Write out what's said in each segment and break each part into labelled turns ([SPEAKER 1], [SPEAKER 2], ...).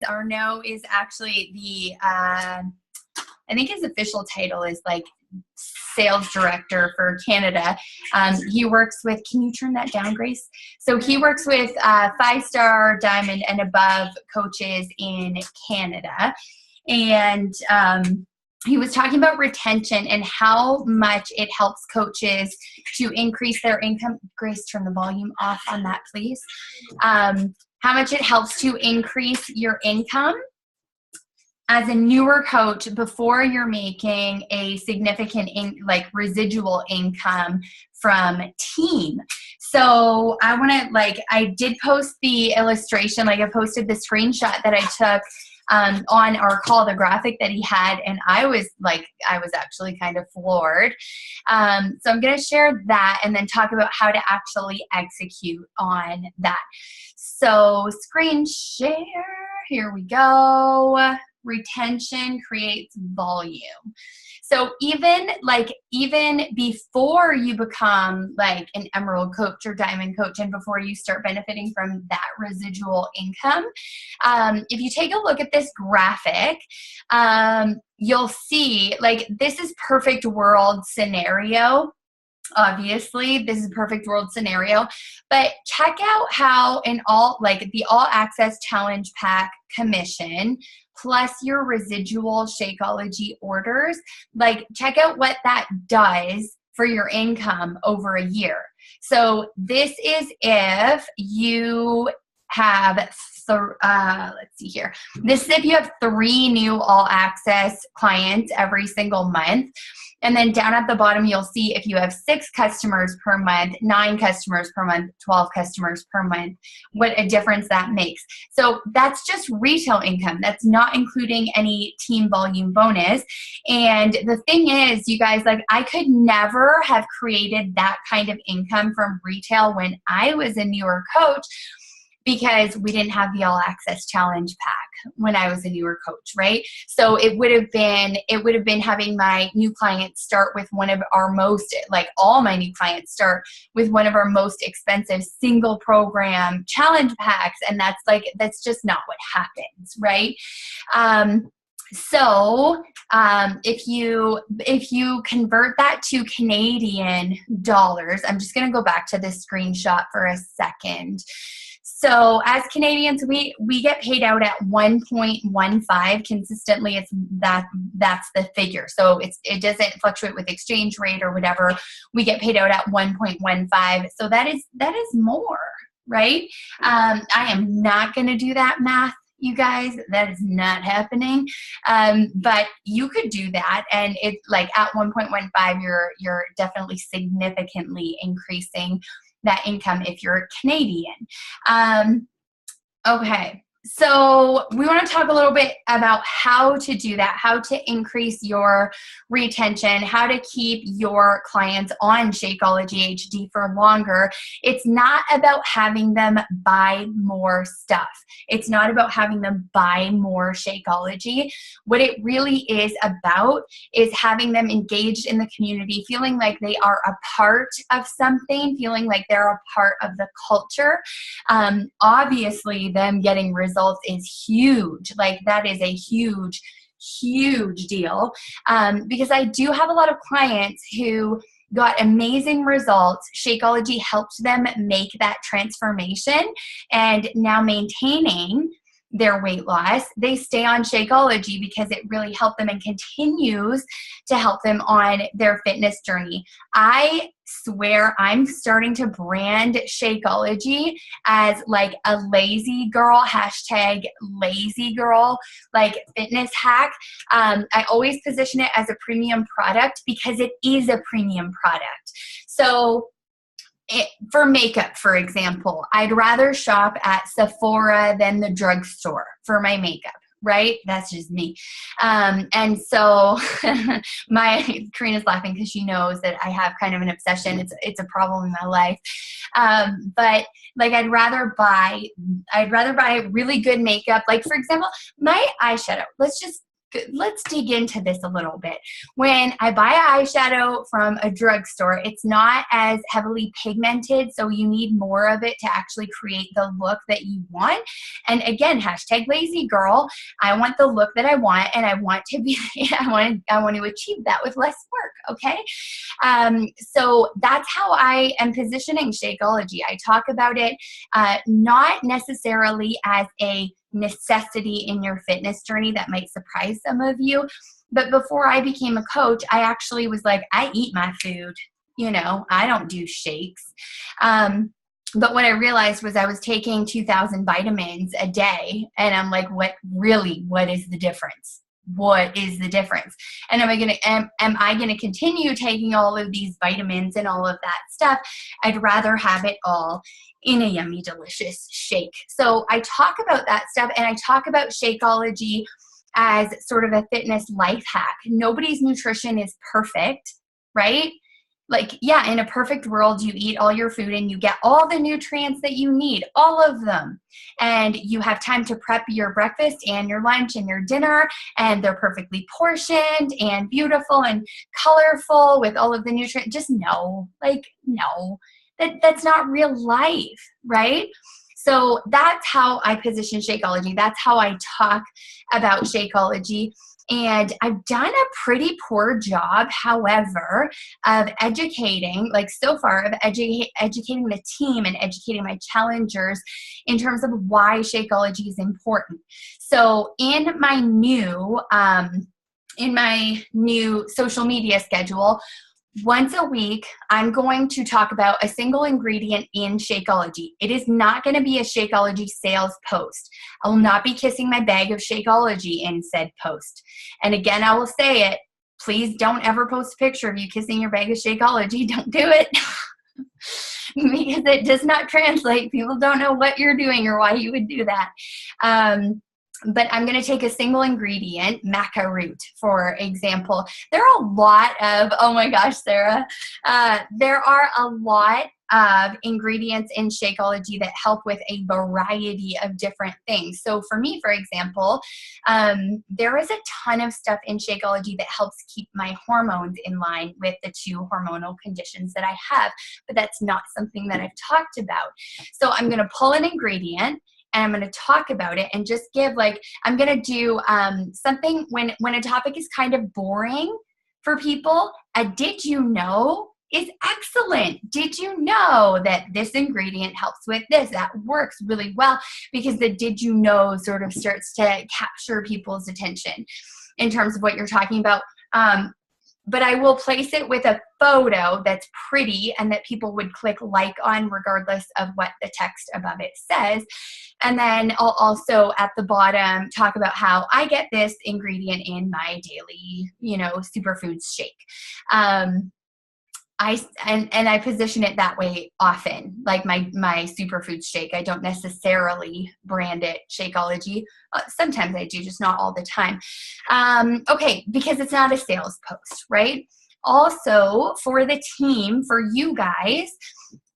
[SPEAKER 1] Arnaud is actually the, I think his official title is like sales director for Canada. He works with, can you turn that down, Grace? So he works with 5-star diamond and above coaches in Canada. And he was talking about retention and how much it helps coaches to increase their income. Grace, turn the volume off on that, please. How much it helps to increase your income as a newer coach before you're making a significant residual income from team. So I want to I did post the illustration, I posted the screenshot that I took on our call, the graphic that he had, and I was actually kind of floored. So I'm going to share that and then talk about how to actually execute on that. So screen share, here we go. Retention creates volume. So even before you become like an emerald coach or diamond coach, and before you start benefiting from that residual income, if you take a look at this graphic, you'll see this is perfect world scenario. Obviously, this is a perfect world scenario, but check out how in the all access challenge pack commission plus your residual Shakeology orders, check out what that does for your income over a year. So this is if you have, let's see here. This is if you have 3 new all access clients every single month. And then down at the bottom, you'll see if you have 6 customers per month, 9 customers per month, 12 customers per month, what a difference that makes. So that's just retail income. That's not including any team volume bonus. And the thing is, you guys, I could never have created that kind of income from retail when I was a newer coach, because we didn't have the all access challenge pack when I was a newer coach, right? So it would have been having my new clients start with one of our most, all my new clients start with one of our most expensive single program challenge packs. And that's just not what happens, right? So if you convert that to Canadian dollars, I'm just going to go back to this screenshot for a second. So as Canadians, we get paid out at 1.15 consistently. That's the figure. So it doesn't fluctuate with exchange rate or whatever. We get paid out at 1.15. So that is more, right? I am not going to do that math, you guys. That is not happening. But you could do that, and it's at 1.15, you're definitely significantly increasing that income if you're Canadian. Okay. So we want to talk a little bit about how to do that, how to increase your retention, how to keep your clients on Shakeology HD for longer. It's not about having them buy more stuff. It's not about having them buy more Shakeology. What it really is about is having them engaged in the community, feeling like they are a part of something, feeling like they're a part of the culture. Obviously, them getting results is huge. That is a huge deal. Because I do have a lot of clients who got amazing results. Shakeology helped them make that transformation, and now maintaining their weight loss, they stay on Shakeology because it really helped them and continues to help them on their fitness journey. I swear I'm starting to brand Shakeology as a lazy girl, #lazy girl, fitness hack. I always position it as a premium product because it is a premium product. So for makeup, for example, I'd rather shop at Sephora than the drugstore for my makeup, right? That's just me. And so Karina's laughing because she knows that I have kind of an obsession. It's a problem in my life. But I'd rather buy really good makeup. For example, my eyeshadow, let's just let's dig into this a little bit. When I buy eyeshadow from a drugstore, it's not as heavily pigmented, so you need more of it to actually create the look that you want. And again, hashtag lazy girl, I want the look that I want, and I want to be, I want to achieve that with less work, okay? So that's how I am positioning Shakeology. I talk about it not necessarily as a necessity in your fitness journey that might surprise some of you. But before I became a coach, I actually was like, I eat my food. I don't do shakes. But what I realized was I was taking 2,000 vitamins a day. And I'm like, what is the difference? What is the difference? And am I going to continue taking all of these vitamins and all of that stuff? I'd rather have it all in a yummy, delicious shake. So I talk about that stuff, and I talk about Shakeology as sort of a fitness life hack. Nobody's nutrition is perfect, right? Like, yeah, in a perfect world, you eat all your food and you get all the nutrients that you need, all of them. And you have time to prep your breakfast and your lunch and your dinner, and they're perfectly portioned and beautiful and colorful with all of the nutrients. Just no. That's not real life, right? So that's how I position Shakeology. That's how I talk about Shakeology. And I've done a pretty poor job, however, of educating, educating the team and educating my challengers in terms of why Shakeology is important. So in my new social media schedule, once a week, I'm going to talk about a single ingredient in Shakeology. It is not going to be a Shakeology sales post. I will not be kissing my bag of Shakeology in said post. And again, I will say it, please don't ever post a picture of you kissing your bag of Shakeology. Don't do it. Because it does not translate. People don't know what you're doing or why you would do that. But I'm going to take a single ingredient, maca root, for example. There are a lot of, oh my gosh, Sarah, there are a lot of ingredients in Shakeology that help with a variety of different things. So for me, for example, there is a ton of stuff in Shakeology that helps keep my hormones in line with the 2 hormonal conditions that I have, but that's not something that I've talked about. So I'm going to pull an ingredient, and I'm going to talk about it and just give I'm going to do something when a topic is kind of boring for people. A did you know is excellent. Did you know that this ingredient helps with this? That works really well because the did you know sort of starts to capture people's attention in terms of what you're talking about. But I will place it with a photo that's pretty and that people would click like on regardless of what the text above it says. And then I'll also at the bottom talk about how I get this ingredient in my daily, superfoods shake. I position it that way often, like my superfood shake. I don't necessarily brand it Shakeology. Sometimes I do, just not all the time. Okay, because it's not a sales post, right? Also, for the team, for you guys,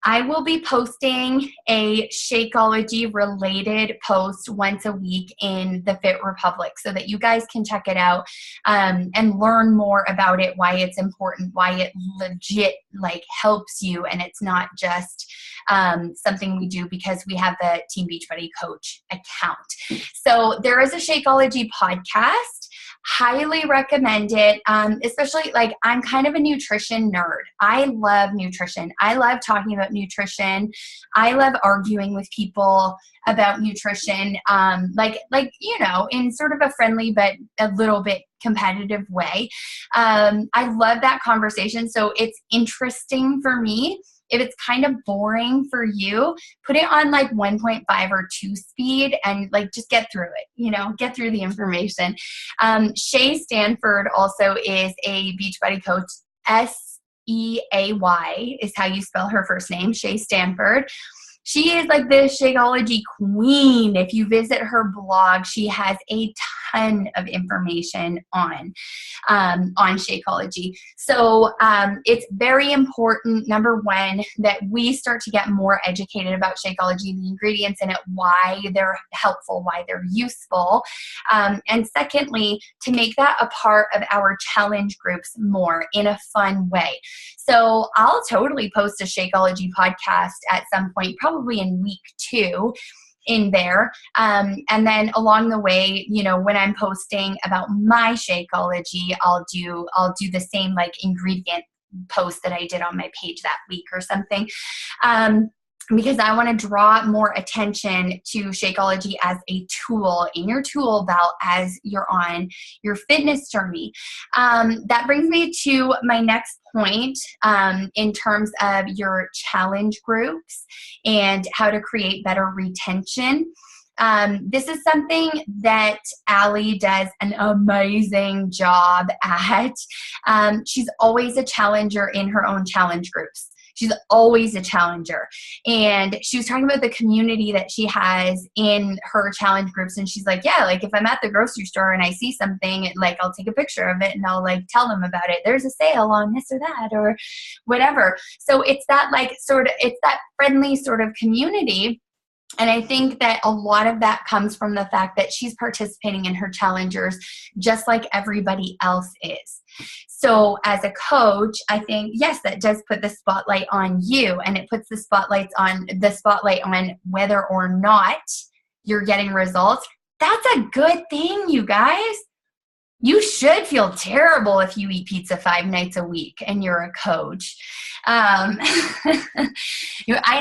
[SPEAKER 1] I will be posting a Shakeology related post once a week in the Fit Republic so that you guys can check it out and learn more about it, why it's important, why it legit helps you, and it's not just something we do because we have the Team Beachbody Coach account. So there is a Shakeology podcast. Highly recommend it, especially I'm kind of a nutrition nerd. I love nutrition. I love talking about nutrition. I love arguing with people about nutrition, in sort of a friendly but a little bit competitive way. I love that conversation. So it's interesting for me. If it's kind of boring for you, put it on 1.5 or 2 speed and just get through it, get through the information. Shay Stanford also is a Beachbody coach. Seay is how you spell her first name, Shay Stanford. She is the Shakeology queen. If you visit her blog, she has a ton of information on Shakeology. So it's very important, number one, that we start to get more educated about Shakeology, the ingredients in it, why they're helpful, why they're useful. And secondly, to make that a part of our challenge groups more in a fun way. So I'll totally post a Shakeology podcast at some point, probably in week 2 in there. And then along the way, you know, when I'm posting about my Shakeology, I'll do the same like ingredient post that I did on my page that week or something. Because I want to draw more attention to Shakeology as a tool in your tool belt as you're on your fitness journey. That brings me to my next point in terms of your challenge groups and how to create better retention. This is something that Allie does an amazing job at. She's always a challenger in her own challenge groups. She's always a challenger. And she was talking about the community that she has in her challenge groups. And she's like, yeah, like if I'm at the grocery store and I see something, like I'll take a picture of it and I'll like tell them about it. There's a sale on this or that or whatever. So it's that like it's that friendly sort of community. And I think that a lot of that comes from the fact that she's participating in her challengers just like everybody else is. So as a coach, I think, yes, that does put the spotlight on you, and it puts the spotlight on whether or not you're getting results. That's a good thing, you guys. You should feel terrible if you eat pizza 5 nights a week and you're a coach. I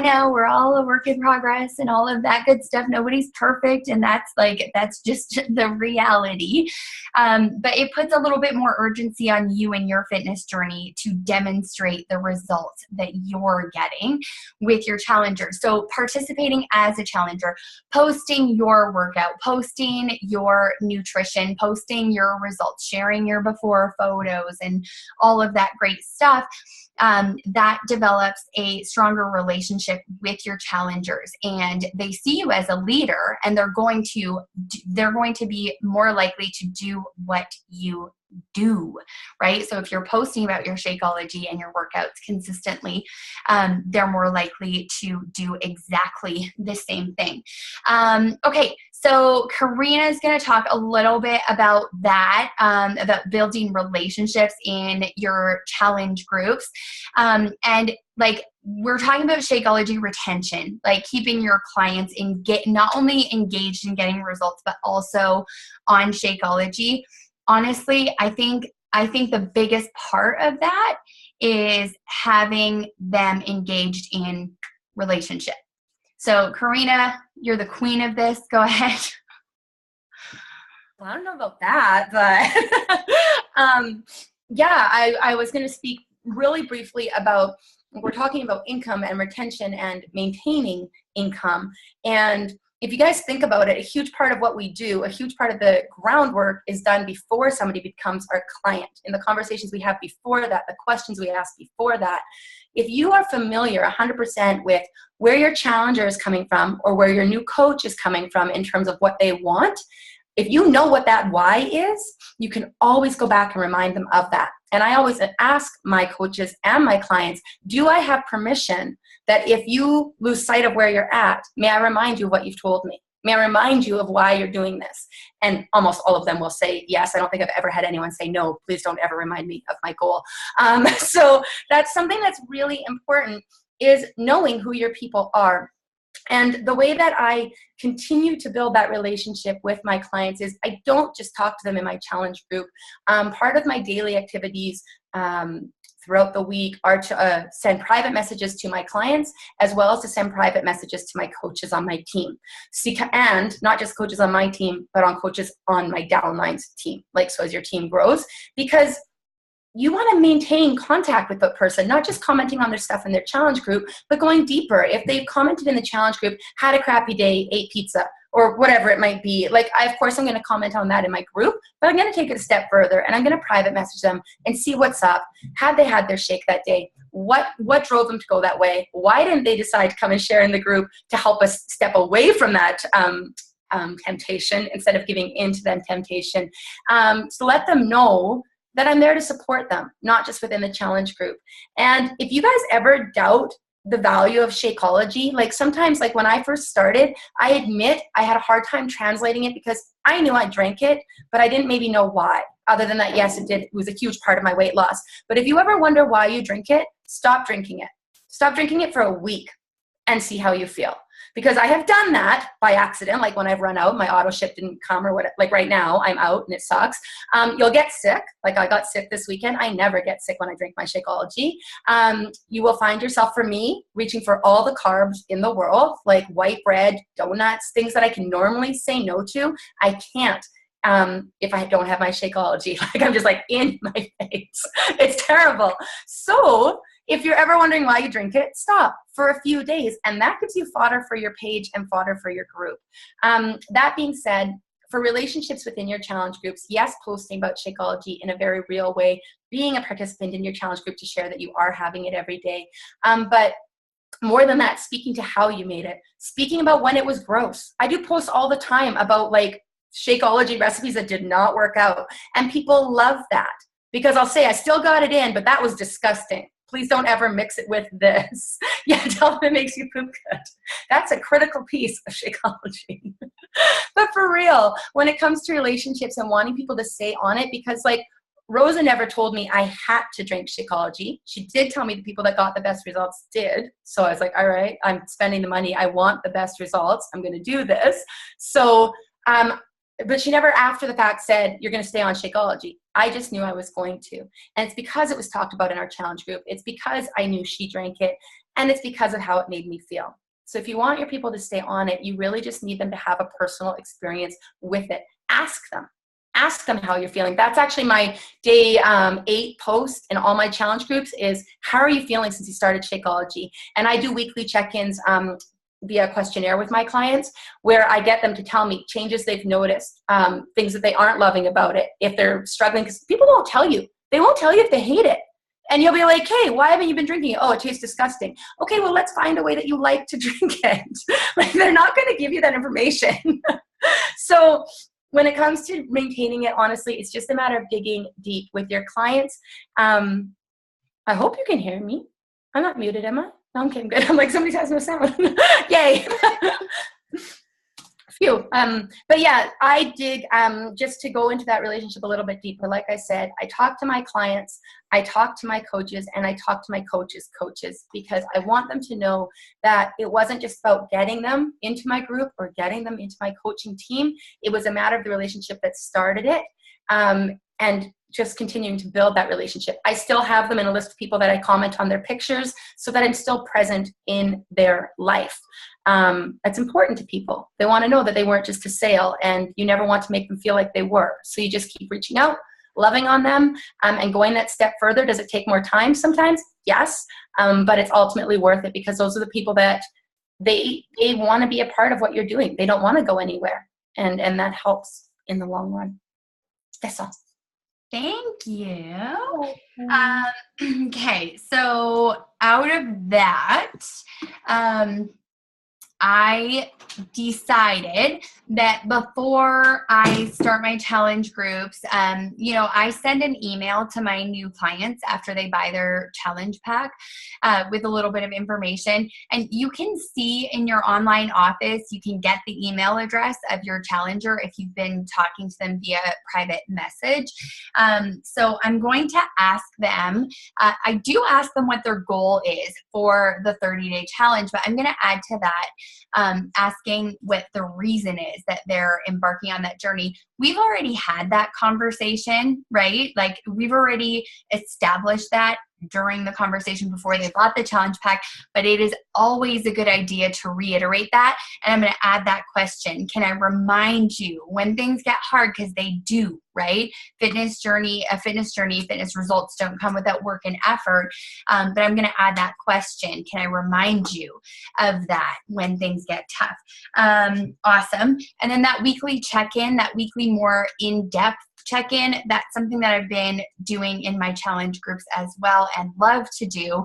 [SPEAKER 1] know we're all a work in progress and all of that good stuff. Nobody's perfect, and that's just the reality. But it puts a little bit more urgency on you and your fitness journey to demonstrate the results that you're getting with your challenger. So participating as a challenger, posting your workout, posting your nutrition, posting your results, sharing your before photos and all of that great stuff, that develops a stronger relationship with your challengers, and they see you as a leader, and they're going to be more likely to do what you do, right? So if you're posting about your Shakeology and your workouts consistently, they're more likely to do exactly the same thing. Okay, so Karina is going to talk a little bit about that, about building relationships in your challenge groups. And like we're talking about Shakeology retention, like keeping your clients not only engaged in getting results, but also on Shakeology. Honestly, I think the biggest part of that is having them engaged in relationship. So Karina, you're the queen of this. Go ahead.
[SPEAKER 2] Well, I don't know about that, but yeah, I was going to speak really briefly about, we're talking about income and retention and maintaining income. And if you guys think about it, a huge part of what we do, a huge part of the groundwork is done before somebody becomes our client. In the conversations we have before that, the questions we ask before that. If you are familiar 100% with where your challenger is coming from or where your new coach is coming from in terms of what they want, if you know what that why is, you can always go back and remind them of that. And I always ask my coaches and my clients, do I have permission that if you lose sight of where you're at, may I remind you of what you've told me? May I remind you of why you're doing this? And almost all of them will say yes. I don't think I've ever had anyone say no, please don't ever remind me of my goal. So that's something that's really important, is knowing who your people are. And the way that I continue to build that relationship with my clients is I don't just talk to them in my challenge group. Part of my daily activities throughout the week are to send private messages to my clients, as well as to send private messages to my coaches on my team. And not just coaches on my team, but on coaches on my downlines team, like so as your team grows, because you want to maintain contact with the person, not just commenting on their stuff in their challenge group, but going deeper. If they've commented in the challenge group, had a crappy day, ate pizza, or whatever it might be, like of course I'm going to comment on that in my group, but I'm going to take it a step further and I'm going to private message them and see what's up. Had they had their shake that day? What drove them to go that way? Why didn't they decide to come and share in the group to help us step away from that temptation instead of giving into them temptation. To let them know that I'm there to support them, not just within the challenge group. And if you guys ever doubt the value of Shakeology, like sometimes, like when I first started, I admit I had a hard time translating it because I knew I drank it, but I didn't maybe know why. Other than that, yes, it did. It was a huge part of my weight loss. But if you ever wonder why you drink it, stop drinking it. Stop drinking it for a week and see how you feel. Because I have done that by accident, like when I've run out, my auto ship didn't come or what, like right now I'm out and it sucks. You'll get sick. Like I got sick this weekend. I never get sick when I drink my Shakeology. You will find yourself, for me, reaching for all the carbs in the world, like white bread, donuts, things that I can normally say no to. I can't. If I don't have my Shakeology, like I'm just like in my face. It's terrible. So if you're ever wondering why you drink it, stop for a few days, and that gives you fodder for your page and fodder for your group. That being said, for relationships within your challenge groups, yes, posting about Shakeology in a very real way, being a participant in your challenge group to share that you are having it every day. But more than that, speaking to how you made it, speaking about when it was gross. I do post all the time about like Shakeology recipes that did not work out, and people love that because I'll say I still got it in, but that was disgusting. Please don't ever mix it with this. Yeah, tell them it makes you poop good. That's a critical piece of Shakeology. But for real, when it comes to relationships and wanting people to stay on it, because like Rosa never told me I had to drink Shakeology. She did tell me the people that got the best results did. So I was like, all right, I'm spending the money. I want the best results. I'm going to do this. So, but she never after the fact said, you're going to stay on Shakeology. I just knew I was going to. And it's because it was talked about in our challenge group. It's because I knew she drank it. And it's because of how it made me feel. So if you want your people to stay on it, you really just need them to have a personal experience with it. Ask them. Ask them how you're feeling. That's actually my day 8 post in all my challenge groups is, how are you feeling since you started Shakeology? And I do weekly check-ins via questionnaire with my clients where I get them to tell me changes they've noticed, things that they aren't loving about it, if they're struggling, because people won't tell you. They won't tell you if they hate it. And you'll be like, hey, why haven't you been drinking it? Oh, it tastes disgusting. Okay, well, let's find a way that you like to drink it. Like, they're not going to give you that information. So when it comes to maintaining it, honestly, it's just a matter of digging deep with your clients. I hope you can hear me. I'm not muted, am I? No, I'm kidding. Good. I'm like, somebody has no sound. Yay. Phew. But yeah, I dig, just to go into that relationship a little bit deeper. Like I said, I talk to my clients, I talk to my coaches, and I talk to my coaches' coaches, because I want them to know that it wasn't just about getting them into my group or getting them into my coaching team. It was a matter of the relationship that started it. And just continuing to build that relationship. I still have them in a list of people that I comment on their pictures so that I'm still present in their life. That's important to people. They want to know that they weren't just a sale, and you never want to make them feel like they were. So you just keep reaching out, loving on them, and going that step further. Does it take more time sometimes? Yes, but it's ultimately worth it, because those are the people that they want to be a part of what you're doing. They don't want to go anywhere, and that helps in the long run. That's all.
[SPEAKER 1] Thank you. Okay, so out of that, I decided that before I start my challenge groups, I send an email to my new clients after they buy their challenge pack with a little bit of information. And you can see in your online office, you can get the email address of your challenger if you've been talking to them via private message. So I'm going to ask them, I do ask them what their goal is for the 30-day challenge, but I'm going to add to that asking what the reason is that they're embarking on that journey. We've already had that conversation, right? Like, we've already established that during the conversation before they bought the challenge pack, but it is always a good idea to reiterate that. And I'm going to add that question. Can I remind you when things get hard? Because they do, right? Fitness results don't come without work and effort. But I'm going to add that question. Can I remind you of that when things get tough? Awesome. And then that weekly check-in, that weekly more in-depth check-in. That's something that I've been doing in my challenge groups as well and love to do,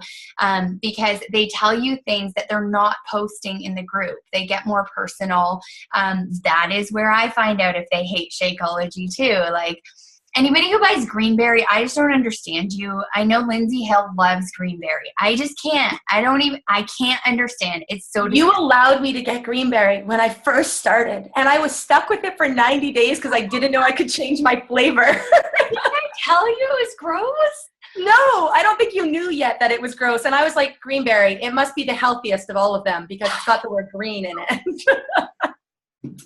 [SPEAKER 1] because they tell you things that they're not posting in the group. They get more personal. That is where I find out if they hate Shakeology too. Like, anybody who buys Greenberry, I just don't understand you. I know Lindsay Hill loves Greenberry. I just can't. I can't understand. It's so
[SPEAKER 2] You allowed me to get Greenberry when I first started, and I was stuck with it for 90 days because I didn't know I could change my flavor.
[SPEAKER 1] Did I tell you it was gross?
[SPEAKER 2] No, I don't think you knew yet that it was gross. And I was like, Greenberry, it must be the healthiest of all of them because it's got the word green in it.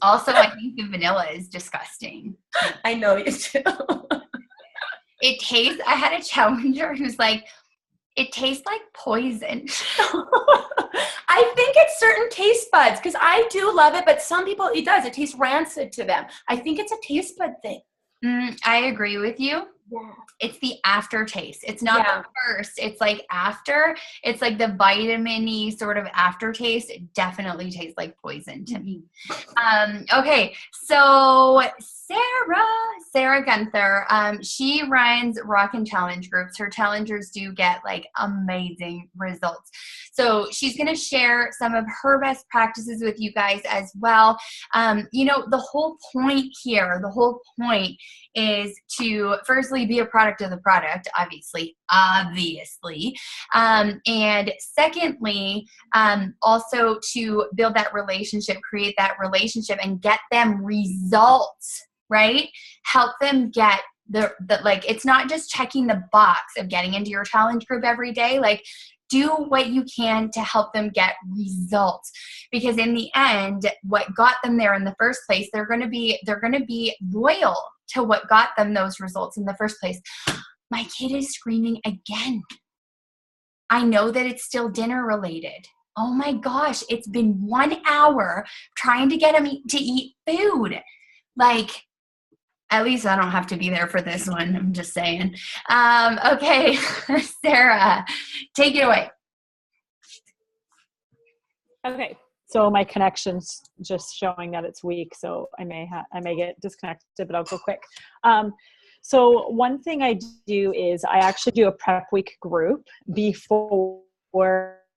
[SPEAKER 1] Also, I think the vanilla is disgusting.
[SPEAKER 2] I know you do.
[SPEAKER 1] It tastes, I had a challenger who's like, it tastes like poison.
[SPEAKER 2] I think it's certain taste buds because I do love it, but some people, it does. It tastes rancid to them. I think it's a taste bud thing.
[SPEAKER 1] I agree with you.
[SPEAKER 2] Yeah.
[SPEAKER 1] It's the aftertaste. It's not the first. It's like after. It's like the vitamin-y sort of aftertaste. It definitely tastes like poison to me. Okay, so Sarah Gunther, she runs Rockin' Challenge groups. Her challengers do get like amazing results. So she's going to share some of her best practices with you guys as well. The whole point here, is to firstly be a product of the product, obviously, and secondly, also to build that relationship, create that relationship, and get them results, right? Help them get the like, it's not just checking the box of getting into your challenge group every day. Like, do what you can to help them get results, because in the end, what got them there in the first place, they're going to be loyal to what got them those results in the first place. My kid is screaming again. I know that it's still dinner related. Oh my gosh, it's been 1 hour trying to get him to eat food. Like, at least I don't have to be there for this one. I'm just saying. Okay, Sarah, take it away.
[SPEAKER 3] Okay, so my connection's just showing that it's weak, so I may get disconnected, but I'll go quick. So one thing I do is I actually do a prep week group before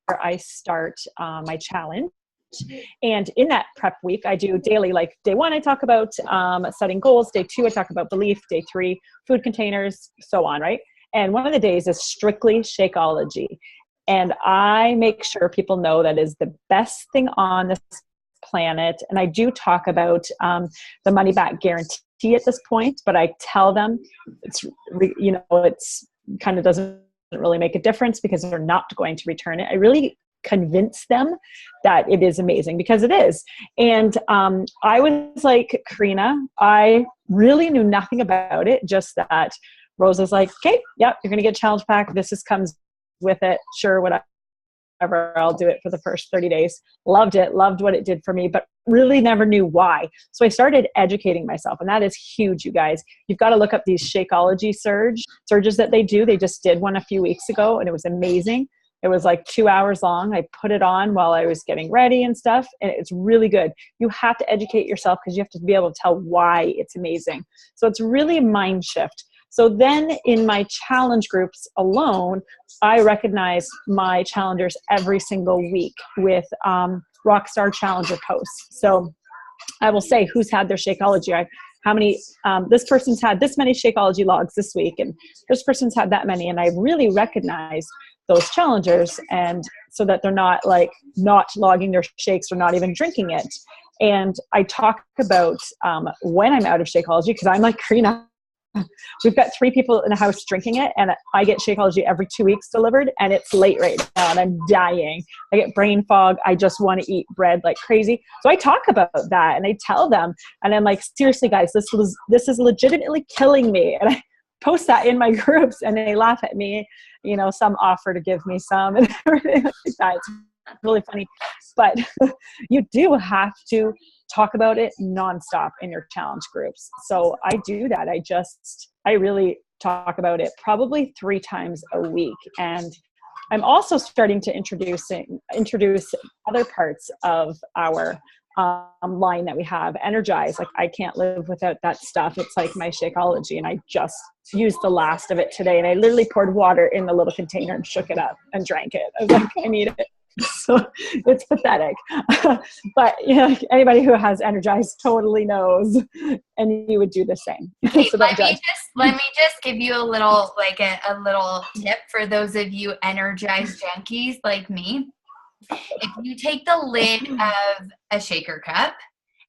[SPEAKER 3] I start my challenge. And in that prep week, I do daily, like day 1, I talk about setting goals. Day 2, I talk about belief. Day 3, food containers, so on, right? And one of the days is strictly Shakeology. And I make sure people know that is the best thing on this planet. And I do talk about the money back guarantee at this point, but I tell them it's kind of doesn't really make a difference because they're not going to return it. I really convince them that it is amazing, because it is. And I was like, Karina, I really knew nothing about it, just that Rose was like, okay, yep, you're going to get a challenge pack. This comes with it. Sure, whatever, I'll do it for the first 30 days. Loved it, loved what it did for me, but really never knew why. So I started educating myself, and that is huge, you guys. You've got to look up these Shakeology surges that they do. They just did one a few weeks ago, and it was amazing. It was like 2 hours long. I put it on while I was getting ready and stuff, and it's really good. You have to educate yourself because you have to be able to tell why it's amazing. So it's really a mind shift. So then in my challenge groups alone, I recognize my challengers every single week with Rockstar Challenger posts. So I will say who's had their Shakeology. How many, this person's had this many Shakeology logs this week, and this person's had that many. And I really recognize those challengers, and so that they're not like not logging their shakes or not even drinking it. And I talk about when I'm out of Shakeology, because I'm like, Karina, we've got 3 people in the house drinking it, and I get Shakeology every 2 weeks delivered, and it's late right now, and I'm dying. I get brain fog. I just want to eat bread like crazy. So I talk about that, and I tell them, and I'm like, seriously, guys, this is legitimately killing me. And I post that in my groups, and they laugh at me. You know, some offer to give me some and everything like that. It's really funny. But you do have to talk about it nonstop in your challenge groups. So I do that. I really talk about it probably 3 times a week. And I'm also starting to introduce other parts of our line that we have, Energize. Like I can't live without that stuff. It's like my Shakeology, and I just used the last of it today, and I literally poured water in the little container and shook it up and drank it. I was like, I need it. So it's pathetic. But you know, anybody who has Energize totally knows, and you would do the same.
[SPEAKER 1] Okay,
[SPEAKER 3] So
[SPEAKER 1] let me just give you a little a little tip for those of you Energize junkies like me. If you take the lid of a shaker cup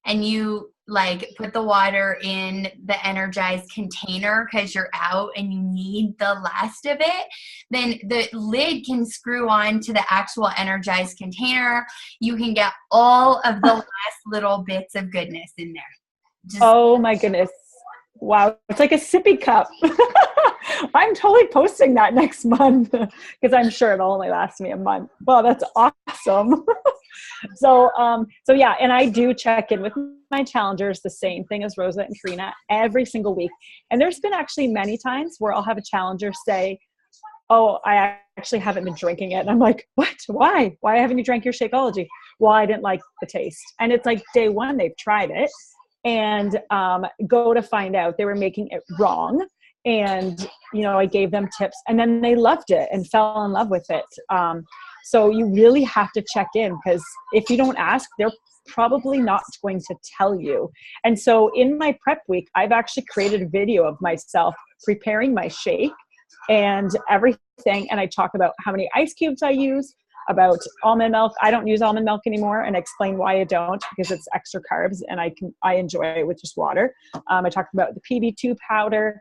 [SPEAKER 1] and you like put the water in the Energized container because you're out and you need the last of it, then the lid can screw on to the actual Energized container. You can get all of the last little bits of goodness in there.
[SPEAKER 3] Oh my goodness. Wow. It's like a sippy cup. I'm totally posting that next month because I'm sure it'll only last me a month. Well, that's awesome. So yeah, and I do check in with my challengers, the same thing as Rosa and Karina, every single week. And there's been actually many times where I'll have a challenger say, oh, I actually haven't been drinking it. And I'm like, what? Why? Why haven't you drank your Shakeology? Well, I didn't like the taste. And it's like day one, they've tried it and go to find out they were making it wrong. And, you know, I gave them tips and then they loved it and fell in love with it. So you really have to check in because if you don't ask, they're probably not going to tell you. And so in my prep week, I've actually created a video of myself preparing my shake and everything. And I talk about how many ice cubes I use, about almond milk. I don't use almond milk anymore and explain why I don't because it's extra carbs and I enjoy it with just water. I talked about the PB2 powder,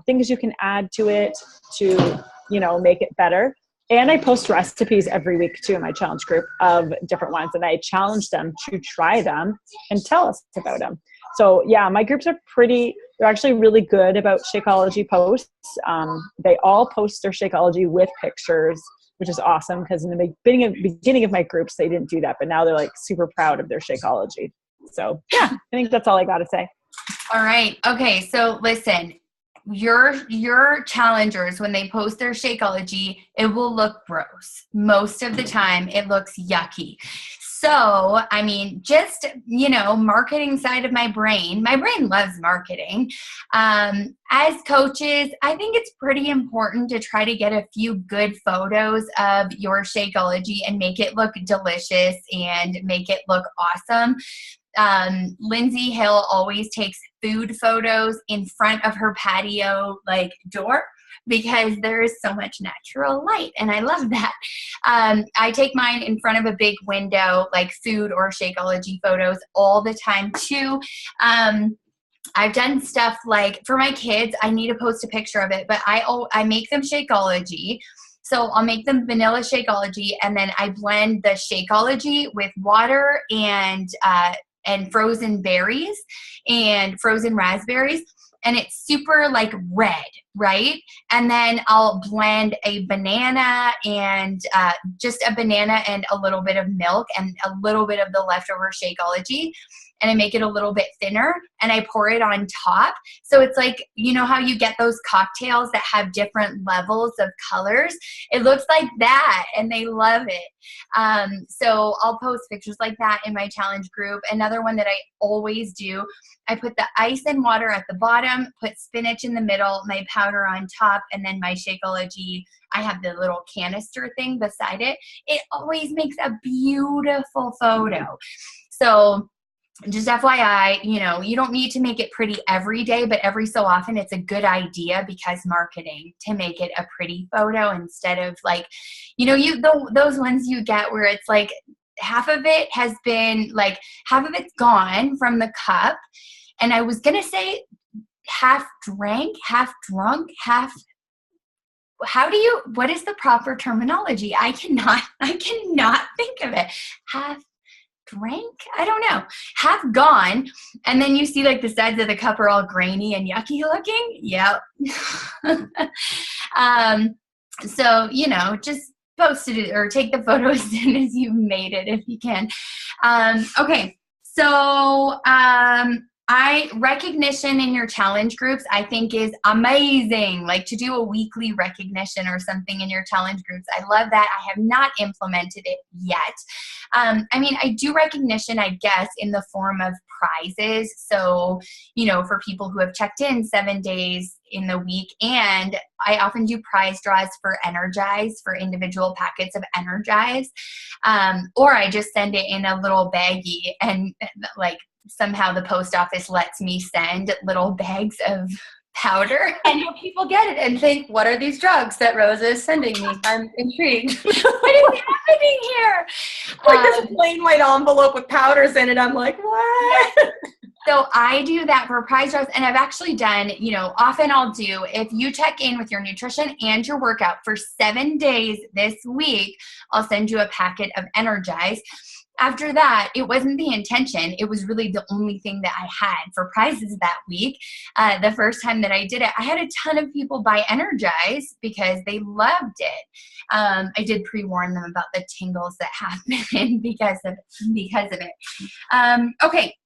[SPEAKER 3] things you can add to it to, you know, make it better. And I post recipes every week too in my challenge group of different ones. And I challenge them to try them and tell us about them. So yeah, my groups are they're actually really good about Shakeology posts. They all post their Shakeology with pictures, which is awesome because in the beginning of my groups, they didn't do that, but now they're like super proud of their Shakeology. So yeah, I think that's all I got to say.
[SPEAKER 1] All right. Okay. So listen, your challengers, when they post their Shakeology, it will look gross. Most of the time it looks yucky. So, I mean, just, you know, marketing side of my brain loves marketing. As coaches, I think it's pretty important to try to get a few good photos of your Shakeology and make it look delicious and make it look awesome. Lindsay Hill always takes food photos in front of her patio door because there is so much natural light and I love that. I take mine in front of a big window, like food or Shakeology photos all the time too. I've done stuff like for my kids, I need to post a picture of it, but I make them Shakeology. So I'll make them vanilla Shakeology and then I blend the Shakeology with water and frozen berries and frozen raspberries. And it's super like red, right? And then I'll blend a banana and just a banana and a little bit of milk and a little bit of the leftover Shakeology. And I make it a little bit thinner and I pour it on top. So it's like, you know how you get those cocktails that have different levels of colors? It looks like that and they love it. So I'll post pictures like that in my challenge group. Another one that I always do, I put the ice and water at the bottom, put spinach in the middle, my powder on top, and then my Shakeology. I have the little canister thing beside it. It always makes a beautiful photo. So just FYI, you know, you don't need to make it pretty every day, but every so often it's a good idea because marketing to make it a pretty photo instead of like, you know, those ones you get where it's like half of it's gone from the cup. And I was going to say half drank, half drunk, what is the proper terminology? I cannot think of it. Half drank? I don't know. Half gone. And then you see like the sides of the cup are all grainy and yucky looking. Yep. So, you know, just post it or take the photo as soon as you've made it if you can. Okay. So, recognition in your challenge groups, I think is amazing. Like to do a weekly recognition or something in your challenge groups. I love that. I have not implemented it yet. I mean, I do recognition, I guess, in the form of prizes. So, you know, for people who have checked in 7 days in the week, and I often do prize draws for Energize, for individual packets of Energize, or I just send it in a little baggie, and like somehow the post office lets me send little bags of powder.
[SPEAKER 2] And people get it and think, what are these drugs that Rosa is sending me? I'm intrigued.
[SPEAKER 1] What is happening here?
[SPEAKER 2] Like there's a plain white envelope with powders in it. I'm like, what?
[SPEAKER 1] So I do that for prize draws, and I've actually done, you know, often I'll do, if you check in with your nutrition and your workout for 7 days this week, I'll send you a packet of Energize. After that, it wasn't the intention. It was really the only thing that I had for prizes that week. The first time that I did it, I had a ton of people buy Energize because they loved it. I did pre-warn them about the tingles that happen because of it. Okay.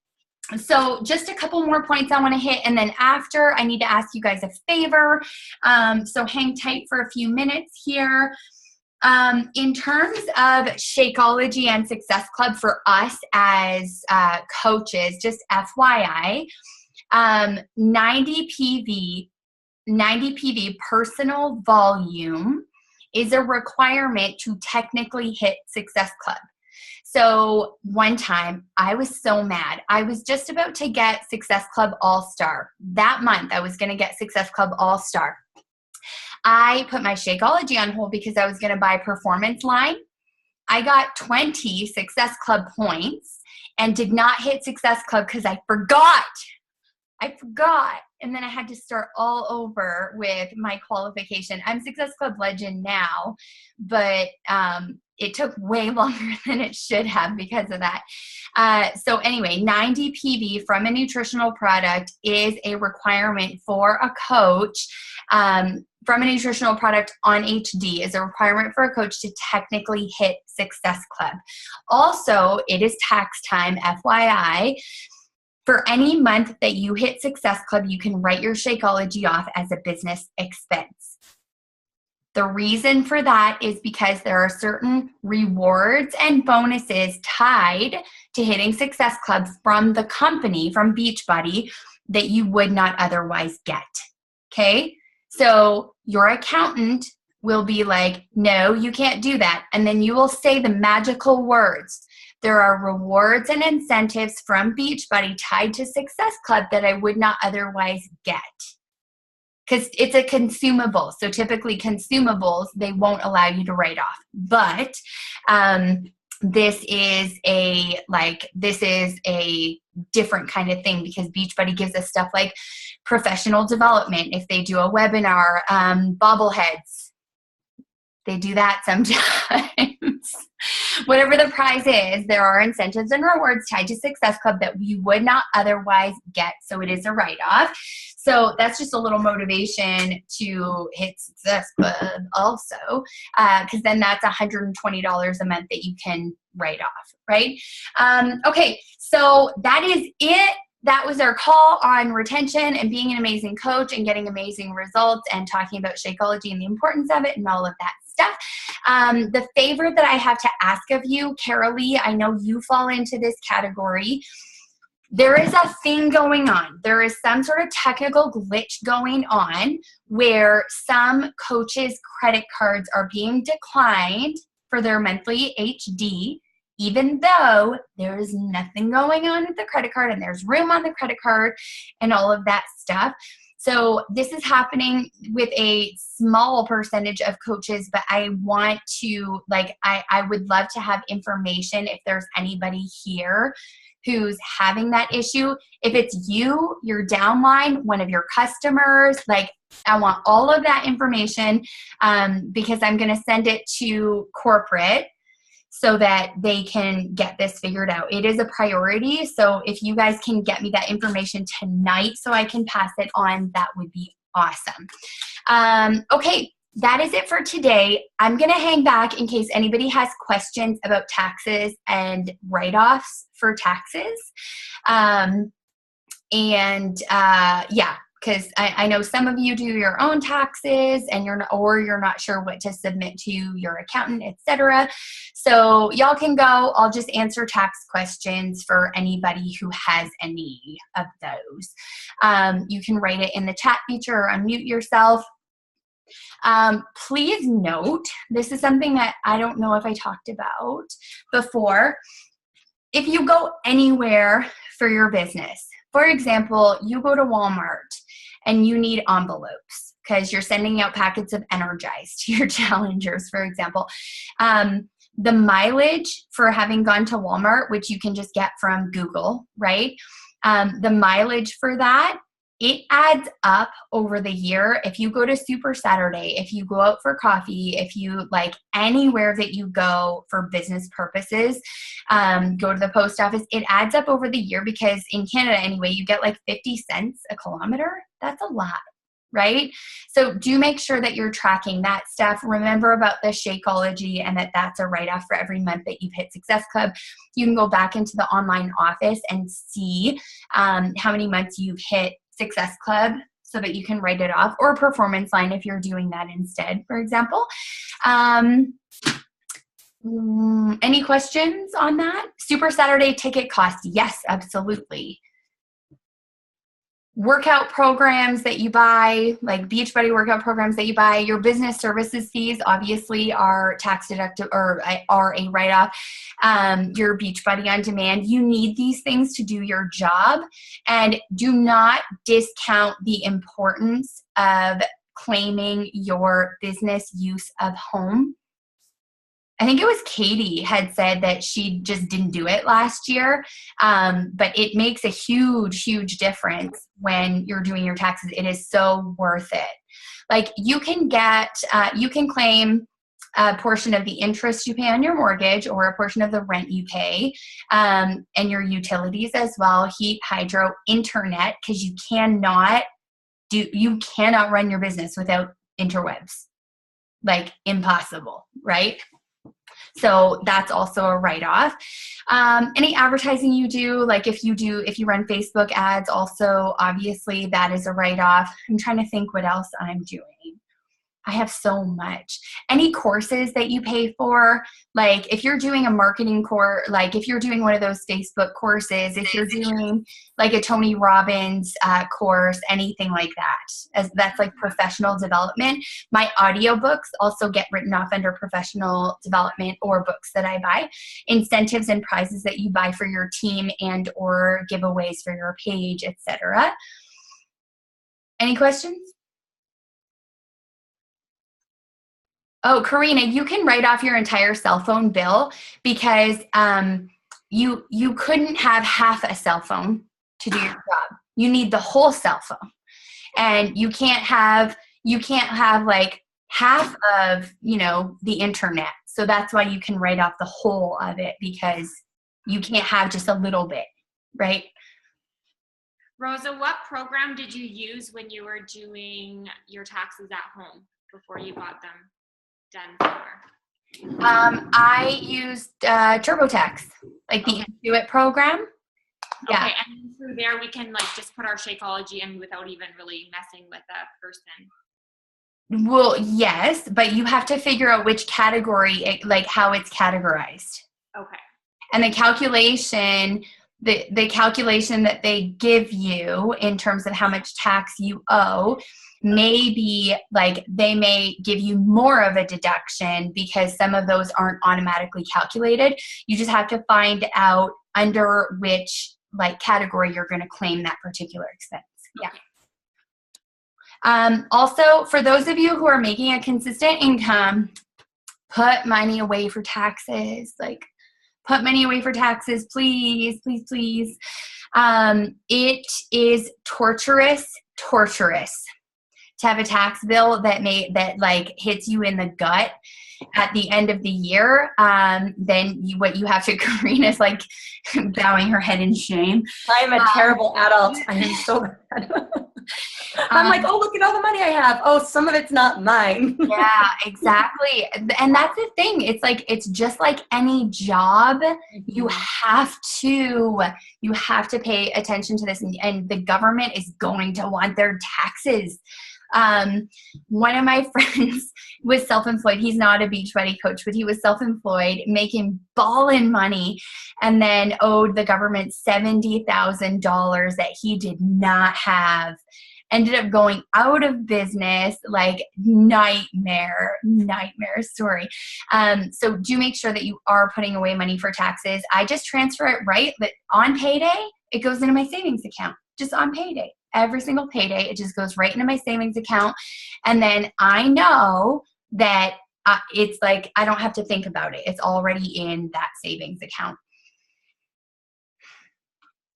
[SPEAKER 1] So just a couple more points I want to hit, and then after I need to ask you guys a favor. So hang tight for a few minutes here. In terms of Shakeology and Success Club for us as coaches, just FYI, 90 PV personal volume is a requirement to technically hit Success Club. So one time I was so mad. I was just about to get Success Club All-Star. That month I was going to get Success Club All-Star. I put my Shakeology on hold because I was going to buy Performance Line. I got 20 Success Club points and did not hit Success Club because I forgot. And then I had to start all over with my qualification. I'm Success Club Legend now, but it took way longer than it should have because of that. So anyway, 90 PV from a nutritional product is a requirement for a coach. From a nutritional product on HD is a requirement for a coach to technically hit Success Club. Also, it is tax time, FYI. For any month that you hit Success Club, you can write your Shakeology off as a business expense. The reason for that is because there are certain rewards and bonuses tied to hitting Success Club from the company, from Beachbody, that you would not otherwise get. Okay? So your accountant will be like, no, you can't do that. And then you will say the magical words. There are rewards and incentives from Beachbody tied to Success Club that I would not otherwise get. Because it's a consumable. So typically consumables, they won't allow you to write off. But this is a different kind of thing because Beachbody gives us stuff like professional development. If they do a webinar, bobbleheads, they do that sometimes. Whatever the prize is, there are incentives and rewards tied to Success Club that we would not otherwise get. So it is a write-off. So that's just a little motivation to hit Success Club also, because then that's $120 a month that you can write off, right? Okay, so that is it. That was our call on retention and being an amazing coach and getting amazing results and talking about Shakeology and the importance of it and all of that stuff. The favor that I have to ask of you, Carolee, I know you fall into this category. There is a thing going on. There is some sort of technical glitch going on where some coaches' credit cards are being declined for their monthly HD, even though there is nothing going on with the credit card and there's room on the credit card and all of that stuff. So this is happening with a small percentage of coaches, but I want to, I would love to have information if there's anybody here who's having that issue. If it's you, your downline, one of your customers, I want all of that information because I'm going to send it to corporate so that they can get this figured out. It is a priority. So if you guys can get me that information tonight so I can pass it on, that would be awesome. Okay, that is it for today. I'm going to hang back in case anybody has questions about taxes and write-offs for taxes. Yeah, because I know some of you do your own taxes and you're not sure what to submit to your accountant, etc. So y'all can go. I'll just answer tax questions for anybody who has any of those. You can write it in the chat feature or unmute yourself. Please note, this is something that I don't know if I talked about before. If you go anywhere for your business, for example, you go to Walmart and you need envelopes because you're sending out packets of Energize to your challengers, for example. The mileage for having gone to Walmart, which you can just get from Google, right? The mileage for that, it adds up over the year. If you go to Super Saturday, if you go out for coffee, if you like anywhere that you go for business purposes, go to the post office, it adds up over the year because in Canada anyway, you get like 50 cents a kilometer. That's a lot, right? So do make sure that you're tracking that stuff. Remember about the Shakeology and that's a write-off for every month that you've hit Success Club. You can go back into the online office and see how many months you've hit Success Club so that you can write it off, or Performance Line if you're doing that instead, for example. Any questions on that? Super Saturday ticket cost. Yes, absolutely. Workout programs that you buy, like Beachbody workout programs that you buy, your business services fees obviously are tax deductible or are a write-off. Your Beachbody on Demand, you need these things to do your job, and do not discount the importance of claiming your business use of home. I think it was Katie had said that she just didn't do it last year, but it makes a huge, huge difference when you're doing your taxes. It is so worth it. Like you can claim a portion of the interest you pay on your mortgage or a portion of the rent you pay, and your utilities as well, heat, hydro, internet, because you cannot run your business without interwebs. Like impossible, right? So that's also a write-off. Any advertising you do, like if you run Facebook ads, also obviously that is a write-off. I'm trying to think what else I'm doing. I have so much. Any courses that you pay for, like if you're doing a marketing course, like if you're doing one of those Facebook courses, if you're doing like a Tony Robbins course, anything like that, that's like professional development. My audiobooks also get written off under professional development or books that I buy. Incentives and prizes that you buy for your team and or giveaways for your page, etc. Any questions? Oh, Karina, you can write off your entire cell phone bill because you couldn't have half a cell phone to do your job. You need the whole cell phone, and you can't have like half of the internet. So that's why you can write off the whole of it, because you can't have just a little bit, right?
[SPEAKER 4] Rosa, what program did you use when you were doing your taxes at home before you got them done for?
[SPEAKER 1] I used TurboTax, like the Intuit program. Yeah.
[SPEAKER 4] Okay, and through there we can like just put our Shakeology in without even really messing with that person.
[SPEAKER 1] Well, yes, but you have to figure out which category, like how it's categorized.
[SPEAKER 4] Okay.
[SPEAKER 1] And the calculation, the calculation that they give you in terms of how much tax you owe, maybe like they may give you more of a deduction because some of those aren't automatically calculated. You just have to find out under which like category you're going to claim that particular expense. Yeah. Also, for those of you who are making a consistent income, put money away for taxes. Like, put money away for taxes, please, please, please. It is torturous to have a tax bill that like hits you in the gut at the end of the year, then what you have to, Karina's like bowing her head in shame.
[SPEAKER 2] I am a terrible adult. I am so bad. I'm like, oh, look at all the money I have. Oh, some of it's not mine.
[SPEAKER 1] Yeah, exactly. And that's the thing. It's like, it's just like any job. You have to pay attention to this, and the government is going to want their taxes. One of my friends was self-employed. He's not a Beachbody coach, but he was self-employed, making ballin' money, and then owed the government $70,000 that he did not have. Ended up going out of business, like nightmare story. So do make sure that you are putting away money for taxes. I just transfer it right, but on payday, it goes into my savings account, just on payday. Every single payday, it just goes right into my savings account. And then I know that it's like, I don't have to think about it. It's already in that savings account.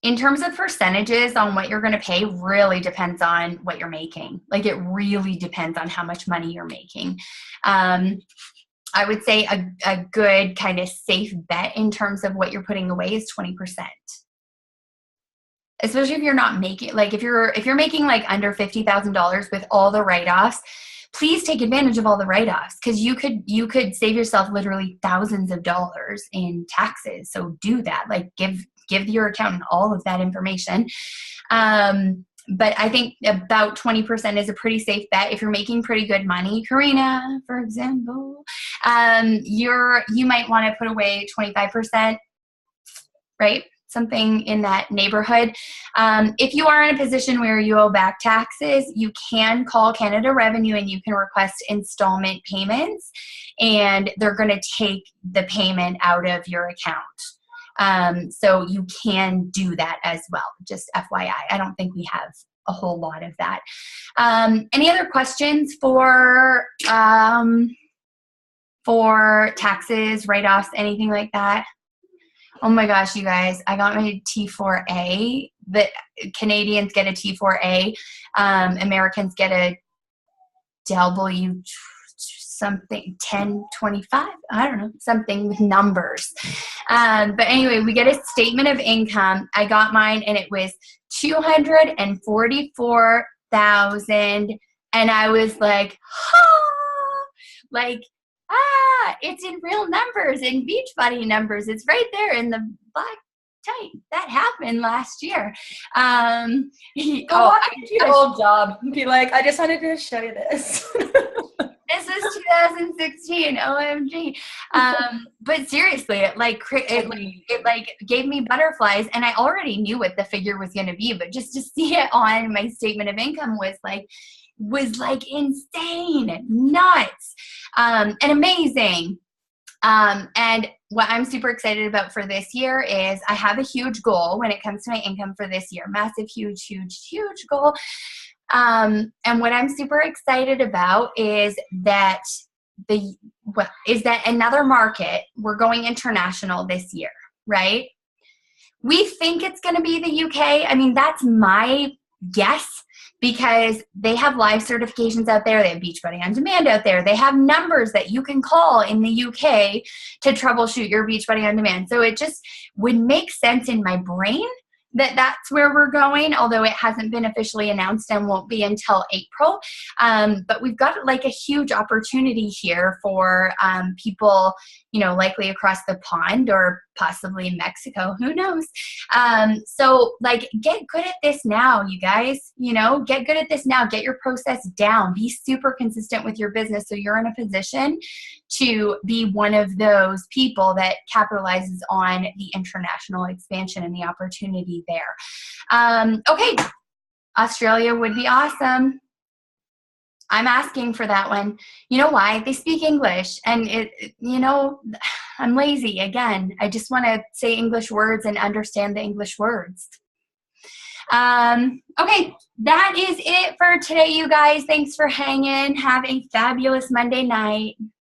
[SPEAKER 1] In terms of percentages on what you're going to pay, really depends on what you're making. Like, it really depends on how much money you're making. I would say a good kind of safe bet in terms of what you're putting away is 20%. Especially if you're not making, like if you're making like under $50,000 with all the write-offs, please take advantage of all the write-offs, because you could save yourself literally thousands of dollars in taxes. So do that. Like, give your accountant all of that information. But I think about 20% is a pretty safe bet. If you're making pretty good money, Karina, for example, you might want to put away 25%, right? Something in that neighborhood. If you are in a position where you owe back taxes, you can call Canada Revenue and you can request installment payments, and they're going to take the payment out of your account. So you can do that as well. Just FYI, I don't think we have a whole lot of that. Any other questions for taxes, write-offs, anything like that? Oh my gosh, you guys, I got my T4A. The Canadians get a T4A. Americans get a W something 1025. I don't know, something with numbers. But anyway, we get a statement of income. I got mine and it was $244,000, and I was like, it's in real numbers, in Beachbody numbers. It's right there in the black type. That happened last year. Walk
[SPEAKER 2] into your old job and be like, I just wanted to show you this.
[SPEAKER 1] This is 2016. OMG. But seriously, it gave me butterflies, and I already knew what the figure was going to be, but just to see it on my statement of income was insane, nuts, and amazing. And what I'm super excited about for this year is I have a huge goal when it comes to my income for this year. Massive, huge, huge, huge goal. And what I'm super excited about is that another market, we're going international this year, right? We think it's going to be the UK. I mean, that's my guess, because they have live certifications out there. They have Beachbody On Demand out there. They have numbers that you can call in the UK to troubleshoot your Beachbody On Demand. So it just would make sense in my brain that that's where we're going, although it hasn't been officially announced and won't be until April. But we've got like a huge opportunity here for people, likely across the pond or possibly Mexico, who knows? So get good at this now, you guys, get good at this now, get your process down, be super consistent with your business so you're in a position to be one of those people that capitalizes on the international expansion and the opportunity there. Okay, Australia would be awesome. I'm asking for that one. You know why? They speak English, and I'm lazy again. I just want to say English words and understand the English words. Okay, that is it for today, you guys. Thanks for hanging. Have a fabulous Monday night.